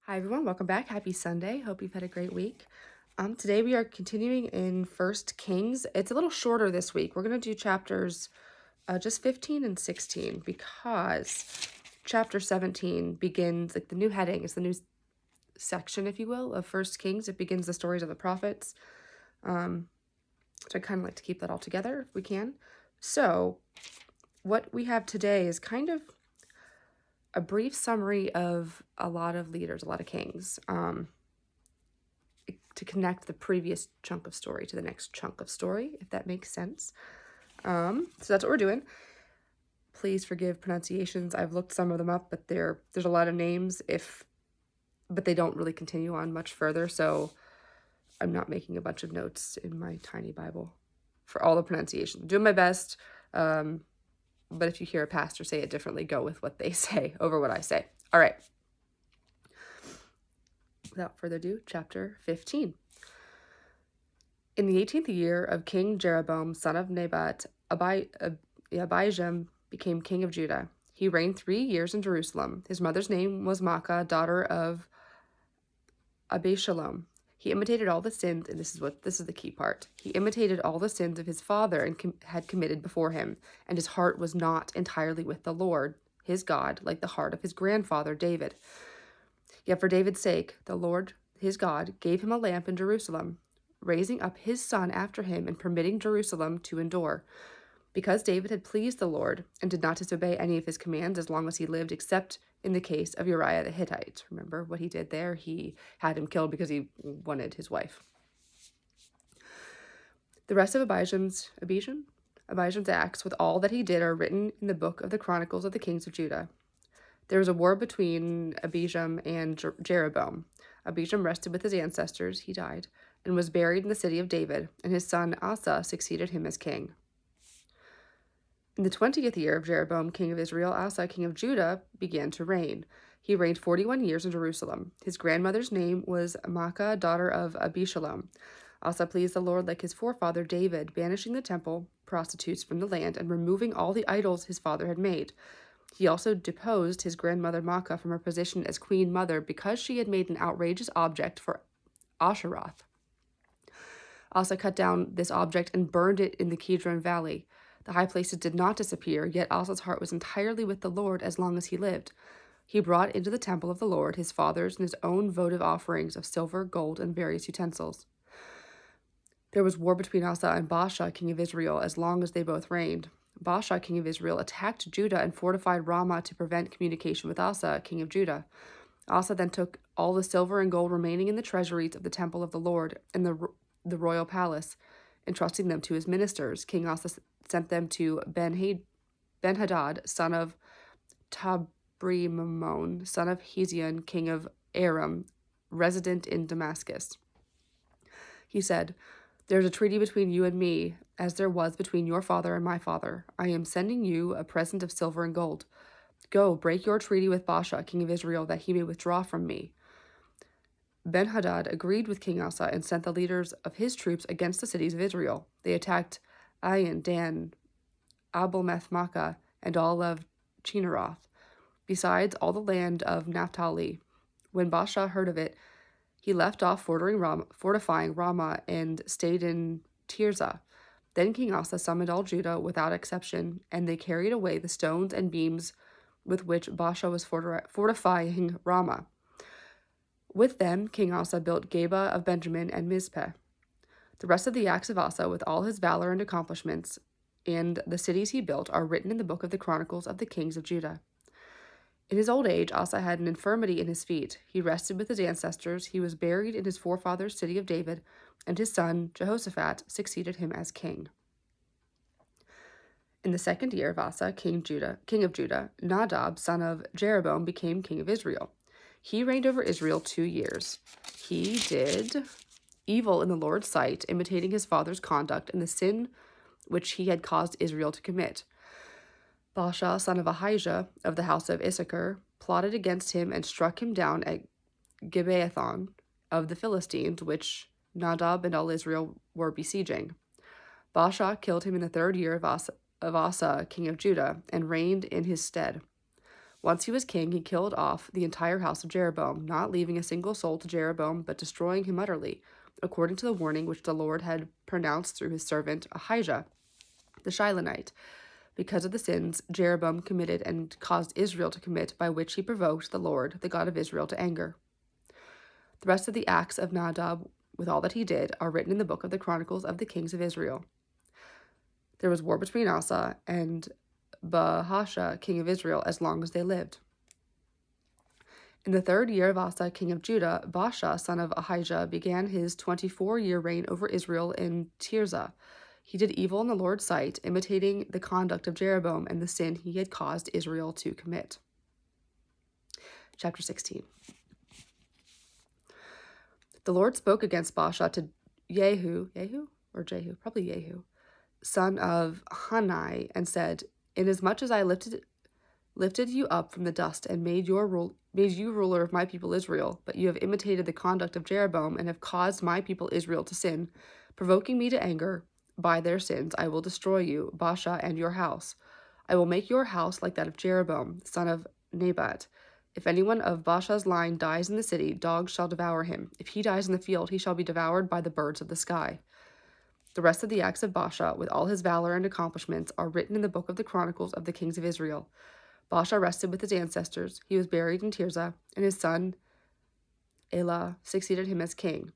Hi everyone, welcome back. Happy Sunday. Hope you've had a great week. Today we are continuing in First Kings. It's a little shorter this week. We're going to do chapters just 15 and 16 because chapter 17 begins, like the new heading is the new section, if you will, of First Kings. It begins the stories of the prophets. So I kind of like to keep that all together if we can. So what we have today is kind of a brief summary of a lot of leaders, a lot of kings. To connect the previous chunk of story to the next chunk of story, if that makes sense. So that's what we're doing. Please forgive pronunciations. I've looked some of them up, but there's a lot of names, but they don't really continue on much further, so I'm not making a bunch of notes in my tiny Bible for all the pronunciations. I'm doing my best, but if you hear a pastor say it differently, go with what they say over what I say. All right. Without further ado, chapter 15. In the 18th year of King Jeroboam, son of Nebat, Abijam became king of Judah. He reigned 3 years in Jerusalem. His mother's name was Maacah, daughter of Abishalom. He imitated all the sins, and this is the key part. He imitated all the sins of his father and had committed before him, and his heart was not entirely with the Lord, his God, like the heart of his grandfather David. Yet for David's sake, the Lord, his God, gave him a lamp in Jerusalem, raising up his son after him and permitting Jerusalem to endure. Because David had pleased the Lord and did not disobey any of his commands as long as he lived, except in the case of Uriah the Hittite. Remember what he did there? He had him killed because he wanted his wife. The rest of Abijam's acts with all that he did are written in the book of the Chronicles of the Kings of Judah. There was a war between Abijam and Jeroboam. Abijam rested with his ancestors, he died, and was buried in the city of David, and his son Asa succeeded him as king. In the 20th year of Jeroboam, king of Israel, Asa, king of Judah, began to reign. He reigned 41 years in Jerusalem. His grandmother's name was Maacah, daughter of Abishalom. Asa pleased the Lord like his forefather David, banishing the temple prostitutes from the land and removing all the idols his father had made. He also deposed his grandmother Maacah from her position as queen mother because she had made an outrageous object for Asheroth. Asa cut down this object and burned it in the Kidron Valley. The high places did not disappear, yet Asa's heart was entirely with the Lord as long as he lived. He brought into the temple of the Lord his father's and his own votive offerings of silver, gold, and various utensils. There was war between Asa and Baasha, king of Israel, as long as they both reigned. Baasha, king of Israel, attacked Judah and fortified Ramah to prevent communication with Asa, king of Judah. Asa then took all the silver and gold remaining in the treasuries of the temple of the Lord and the royal palace, entrusting them to his ministers. King Asa sent them to Ben-Hadad, son of Tabrimamon, son of Hezion, king of Aram, resident in Damascus. He said, "There is a treaty between you and me, as there was between your father and my father. I am sending you a present of silver and gold. Go, break your treaty with Baasha, king of Israel, that he may withdraw from me." Ben-Hadad agreed with King Asa and sent the leaders of his troops against the cities of Israel. They attacked Ain, Dan, Abel-Meth-Maacah, and all of Chinneroth, besides all the land of Naphtali. When Baasha heard of it, he left off fortifying Ramah and stayed in Tirzah. Then King Asa summoned all Judah without exception, and they carried away the stones and beams with which Baasha was fortifying Ramah. With them, King Asa built Geba of Benjamin and Mizpeh. The rest of the acts of Asa, with all his valor and accomplishments, and the cities he built, are written in the book of the Chronicles of the Kings of Judah. In his old age, Asa had an infirmity in his feet. He rested with his ancestors. He was buried in his forefather's city of David, and his son, Jehoshaphat, succeeded him as king. In the 2nd year of Asa, king of Judah, Nadab, son of Jeroboam, became king of Israel. He reigned over Israel 2 years. He did evil in the Lord's sight, imitating his father's conduct and the sin which he had caused Israel to commit. Baasha, son of Ahijah, of the house of Issachar, plotted against him and struck him down at Gibeathon of the Philistines, which Nadab and all Israel were besieging. Baasha killed him in the 3rd year of Asa, king of Judah, and reigned in his stead. Once he was king, he killed off the entire house of Jeroboam, not leaving a single soul to Jeroboam, but destroying him utterly, according to the warning which the Lord had pronounced through his servant Ahijah the Shilonite, because of the sins Jeroboam committed and caused Israel to commit, by which he provoked the Lord, the God of Israel, to anger. The rest of the acts of Nadab, with all that he did, are written in the book of the Chronicles of the Kings of Israel. There was war between Asa and Baasha, king of Israel, as long as they lived. In the 3rd year of Asa, king of Judah, Baasha, son of Ahijah, began his 24-year reign over Israel in Tirzah. He did evil in the Lord's sight, imitating the conduct of Jeroboam and the sin he had caused Israel to commit. Chapter 16. The Lord spoke against Baasha to Jehu, son of Hanai, and said, "Inasmuch as I lifted you up from the dust and made you ruler of my people Israel, but you have imitated the conduct of Jeroboam and have caused my people Israel to sin, provoking me to anger by their sins, I will destroy you, Baasha, and your house. I will make your house like that of Jeroboam, son of Nebat. If anyone of Baasha's line dies in the city, dogs shall devour him. If he dies in the field, he shall be devoured by the birds of the sky." The rest of the acts of Baasha, with all his valor and accomplishments, are written in the book of the Chronicles of the Kings of Israel. Baasha rested with his ancestors. He was buried in Tirzah, and his son Elah succeeded him as king.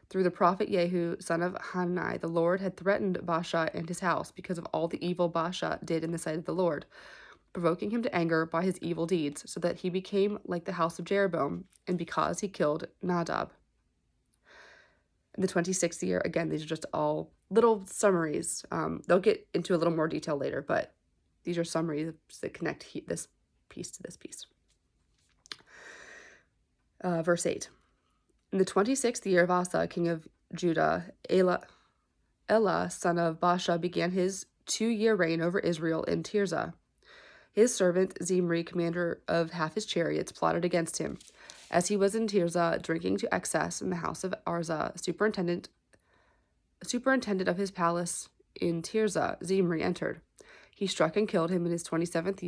Through the prophet Jehu, son of Hanani, the Lord had threatened Baasha and his house because of all the evil Baasha did in the sight of the Lord, provoking him to anger by his evil deeds, so that he became like the house of Jeroboam, and because he killed Nadab. In the 26th year, again, these are just all little summaries. They'll get into a little more detail later, but these are summaries that connect this piece to this piece. Verse 8. In the 26th year of Asa, king of Judah, Elah, son of Baasha, began his 2-year reign over Israel in Tirzah. His servant Zimri, commander of half his chariots, plotted against him. As he was in Tirzah, drinking to excess in the house of Arza, superintendent of his palace in Tirzah, Zimri entered. He struck and killed him in the 27th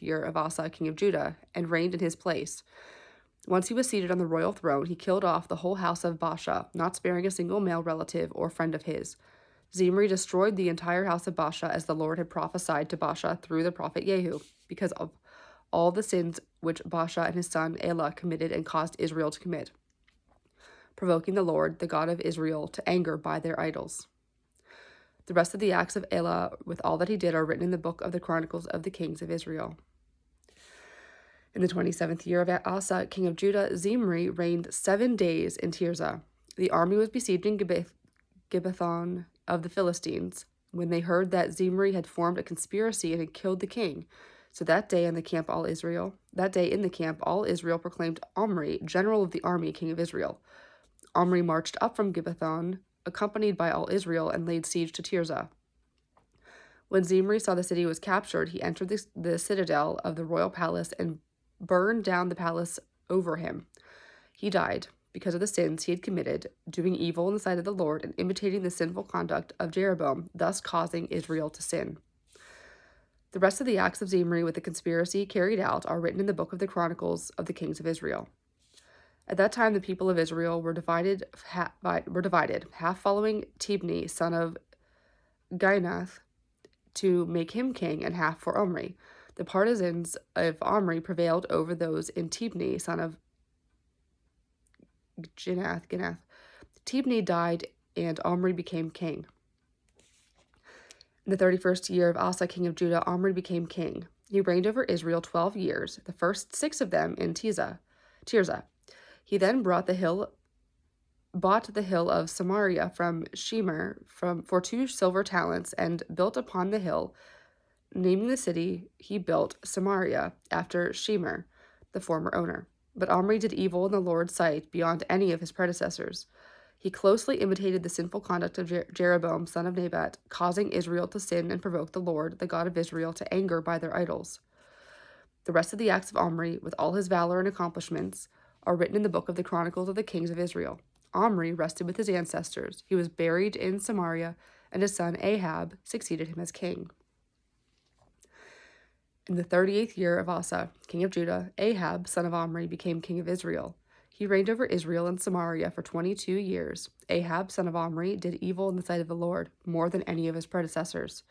year of Asa, king of Judah, and reigned in his place. Once he was seated on the royal throne, he killed off the whole house of Baasha, not sparing a single male relative or friend of his. Zimri destroyed the entire house of Baasha, as the Lord had prophesied to Baasha through the prophet Jehu, because of all the sins which Baasha and his son Elah committed and caused Israel to commit, provoking the Lord, the God of Israel, to anger by their idols. The rest of the acts of Elah, with all that he did, are written in the book of the Chronicles of the Kings of Israel. In the 27th year of Asa, king of Judah, Zimri reigned 7 days in Tirzah. The army was besieged in Gibbethon of the Philistines, when they heard that Zimri had formed a conspiracy and had killed the king. So that day in the camp all Israel proclaimed Omri, general of the army, king of Israel. Omri marched up from Gibbethon, accompanied by all Israel, and laid siege to Tirzah. When Zimri saw the city was captured, he entered the citadel of the royal palace and burned down the palace over him. He died because of the sins he had committed, doing evil in the sight of the Lord and imitating the sinful conduct of Jeroboam, thus causing Israel to sin. The rest of the acts of Zimri with the conspiracy carried out are written in the book of the Chronicles of the Kings of Israel. At that time, the people of Israel were divided, half following Tibni, son of Ginath, to make him king, and half for Omri. The partisans of Omri prevailed over those in Tibni, son of Ginath. Tibni died, and Omri became king. In the 31st year of Asa, king of Judah, Omri became king. He reigned over Israel 12 years, the first 6 of them in Tirzah. He then bought the hill of Samaria from Shemer for 2 silver talents, and built upon the hill, naming the city he built Samaria, after Shemer, the former owner. But Omri did evil in the Lord's sight beyond any of his predecessors. He closely imitated the sinful conduct of Jeroboam, son of Nebat, causing Israel to sin and provoke the Lord, the God of Israel, to anger by their idols. The rest of the acts of Omri, with all his valor and accomplishments, are written in the book of the Chronicles of the Kings of Israel. Omri rested with his ancestors. He was buried in Samaria, and his son Ahab succeeded him as king. In the 38th year of Asa, king of Judah, Ahab, son of Omri, became king of Israel. He reigned over Israel and Samaria for 22 years. Ahab, son of Omri, did evil in the sight of the Lord, more than any of his predecessors.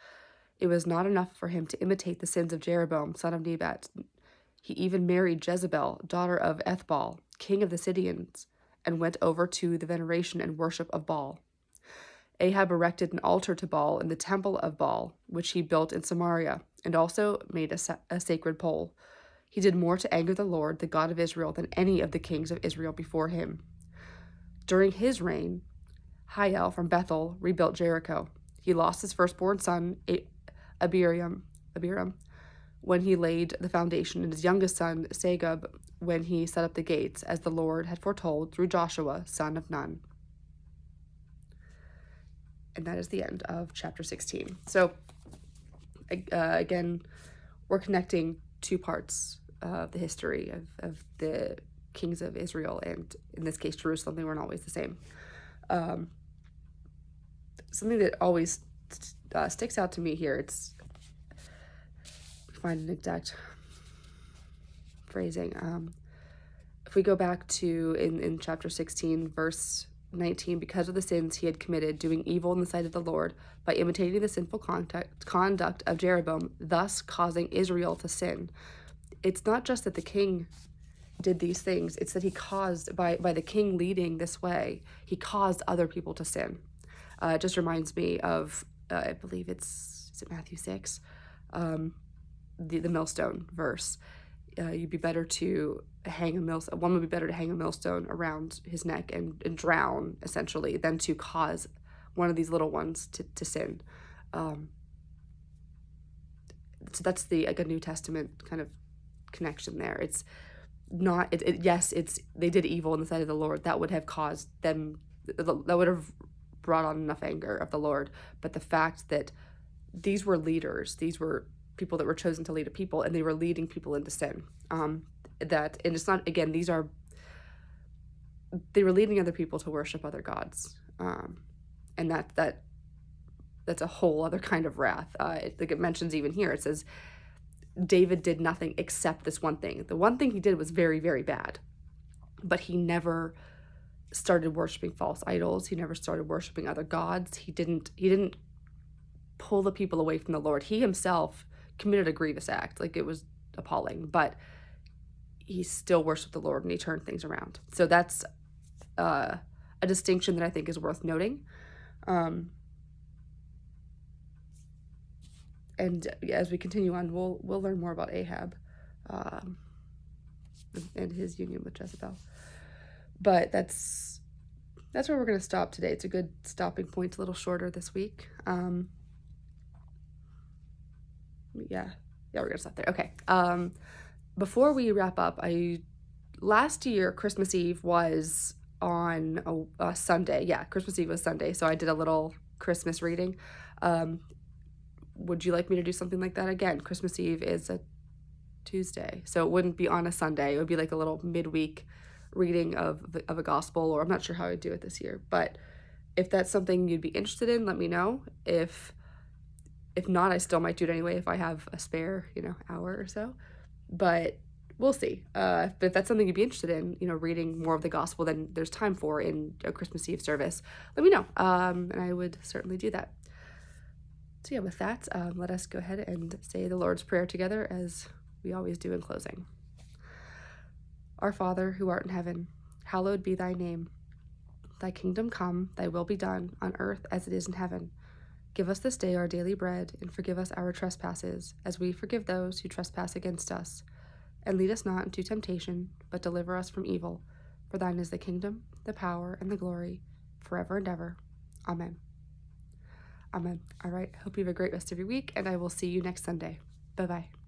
It was not enough for him to imitate the sins of Jeroboam, son of Nebat. He even married Jezebel, daughter of Ethbaal, king of the Sidonians, and went over to the veneration and worship of Baal. Ahab erected an altar to Baal in the temple of Baal, which he built in Samaria, and also made a sacred pole. He did more to anger the Lord, the God of Israel, than any of the kings of Israel before him. During his reign, Hiel from Bethel rebuilt Jericho. He lost his firstborn son, Abiram, when he laid the foundation, and his youngest son, Segub, when he set up the gates, as the Lord had foretold through Joshua, son of Nun. And that is the end of chapter 16. So, again, we're connecting two parts of the history of the kings of Israel, and in this case, Jerusalem. They weren't always the same. Something that always sticks out to me here, it's, find an exact phrasing. If we go back to in chapter 16, verse 19, because of the sins he had committed, doing evil in the sight of the Lord, by imitating the sinful conduct of Jeroboam, thus causing Israel to sin. It's not just that the king did these things, it's that he caused, by the king leading this way, he caused other people to sin. It just reminds me of, I believe is it Matthew 6, the millstone verse. You'd be better to hang a millstone. One would be better to hang a millstone around his neck and drown, essentially, than to cause one of these little ones to sin. So that's like a New Testament kind of connection there. It's not. Yes, it's they did evil in the sight of the Lord. That would have caused them. That would have brought on enough anger of the Lord. But the fact that these were leaders, these were people that were chosen to lead a people, and they were leading people into sin. And it's not, again, they were leading other people to worship other gods. And that's a whole other kind of wrath. Like it mentions even here, it says, David did nothing except this one thing. The one thing he did was very, very bad, but he never started worshiping false idols. He never started worshiping other gods. He didn't pull the people away from the Lord. He himself committed a grievous act. Like, it was appalling, but he still worshiped the Lord and he turned things around. So that's a distinction that I think is worth noting. And as we continue on, we'll learn more about Ahab and his union with Jezebel. But that's where we're going to stop today. It's a good stopping point. A little shorter this week. Yeah, we're gonna stop there. Okay. Before we wrap up, last year Christmas Eve was on a Sunday. Yeah, Christmas Eve was Sunday, so I did a little Christmas reading. Would you like me to do something like that again? Christmas Eve is a Tuesday, so it wouldn't be on a Sunday. It would be like a little midweek reading of a gospel, or I'm not sure how I'd do it this year. But if that's something you'd be interested in, let me know. If not, I still might do it anyway if I have a spare, hour or so. But we'll see. But if that's something you'd be interested in, reading more of the gospel than there's time for in a Christmas Eve service, let me know. And I would certainly do that. So yeah, with that, let us go ahead and say the Lord's Prayer together, as we always do in closing. Our Father, who art in heaven, hallowed be thy name. Thy kingdom come, thy will be done, on earth as it is in heaven. Give us this day our daily bread, and forgive us our trespasses, as we forgive those who trespass against us. And lead us not into temptation, but deliver us from evil. For thine is the kingdom, the power, and the glory, forever and ever. Amen. Amen. All right, hope you have a great rest of your week, and I will see you next Sunday. Bye-bye.